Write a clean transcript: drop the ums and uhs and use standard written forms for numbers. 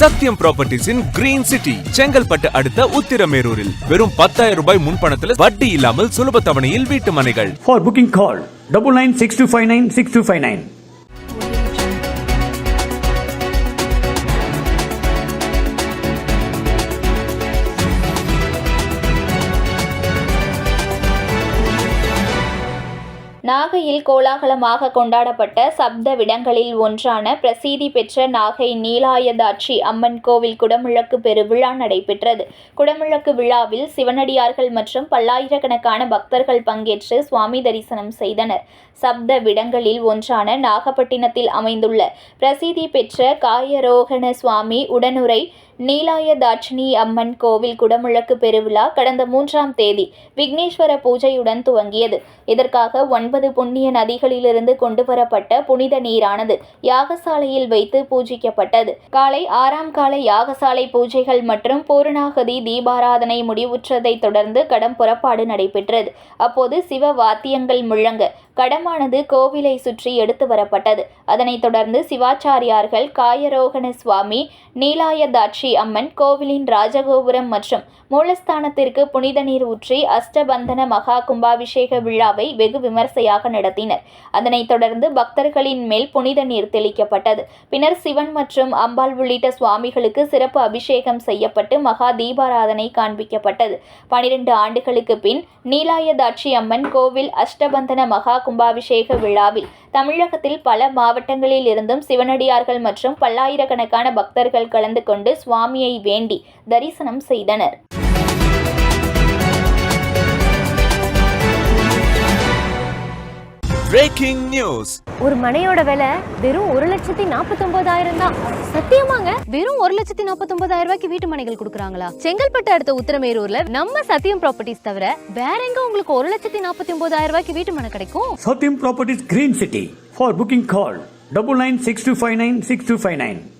சத்யம் ப்ராப்பர்ட்டிஸின் green city Chengalpattu அடுத்த உத்திரமேரூரில் வெறும் 10,000 ரூபாய் முன்பணத்தில் வட்டி இல்லாமல் சுலப தவணையில் வீட்டு மனைகள். For booking call 9962596259. நாகையில் கோலாகலமாக கொண்டாடப்பட்ட சப்த விடங்களில் ஒன்றான பிரசித்தி பெற்ற நாகை நீலாயதாட்சி அம்மன் கோவில் குடமுழக்கு பெருவிழா நடைபெற்றது. குடமுழக்கு விழாவில் சிவனடியார்கள் மற்றும் பல்லாயிரக்கணக்கான பக்தர்கள் பங்கேற்று சுவாமி தரிசனம் செய்தனர். சப்த விடங்களில் ஒன்றான நாகப்பட்டினத்தில் அமைந்துள்ள பிரசித்தி பெற்ற காயரோகண சுவாமி உடனுரை நீலாயதாட்சினி அம்மன் கோவில் குடமுழக்கு பெருவிழா கடந்த 3ஆம் தேதி விக்னேஸ்வர பூஜையுடன் துவங்கியது. இதற்காக 9 புண்ணிய நதிகளிலிருந்து கொண்டுவரப்பட்ட புனித நீரானது யாகசாலையில் வைத்து பூஜிக்கப்பட்டது. காலை 6ஆம் கால யாகசாலை பூஜைகள் மற்றும் பூரணாகதி தீபாராதனை முடிவுற்றதை தொடர்ந்து கடம் புறப்பாடு நடைபெற்றது. அப்போது சிவ வாத்தியங்கள் முழங்க கடமானது கோவிலை சுற்றி எடுத்து வரப்பட்டது. அதனைத் தொடர்ந்து சிவாச்சாரியார்கள் காயரோகண சுவாமி நீலாயதாட்சி அம்மன் கோவிலின் ராஜகோபுரம் மற்றும் மூலஸ்தானத்திற்கு புனித நீர் ஊற்றி அஷ்டபந்தன மகா கும்பாபிஷேக விழாவை வெகு விமர்சையாக நடத்தினர். அதனைத் தொடர்ந்து பக்தர்களின் மேல் புனித நீர் தெளிக்கப்பட்டது. பின்னர் சிவன் மற்றும் அம்பாள் உள்ளிட்ட சுவாமிகளுக்கு சிறப்பு அபிஷேகம் செய்யப்பட்டு மகா தீபாராதனை காண்பிக்கப்பட்டது. 12 ஆண்டுகளுக்கு பின் நீலாயதாட்சி அம்மன் கோவில் அஷ்டபந்தன மகா கும்பாபிஷேக விழாவில் தமிழகத்தில் பல மாவட்டங்களில் இருந்தும் சிவனடியார்கள் மற்றும் பல்லாயிரக்கணக்கான பக்தர்கள் கலந்து கொண்டு சுவாமியை வேண்டி தரிசனம் செய்தனர். Breaking news. ஒரு மனையோட விலை வெறும் 1,49,000 தான். சத்தியமாங்க, வெறும் 1,49,000 ரூபாய்க்கு வீட்டு மனைகள் கொடுக்குறாங்களா? செங்கல்பட்டு அடுத்த உத்திரமேரூர்ல நம்ம சத்யம் ப்ராப்பர்ட்டிஸ் தவிர வேற எங்க உங்களுக்கு 1,49,000 ரூபாய்க்கு வீட்டு மனை கிடைக்கும்? Satyam Properties Green City. For booking call 9962596259.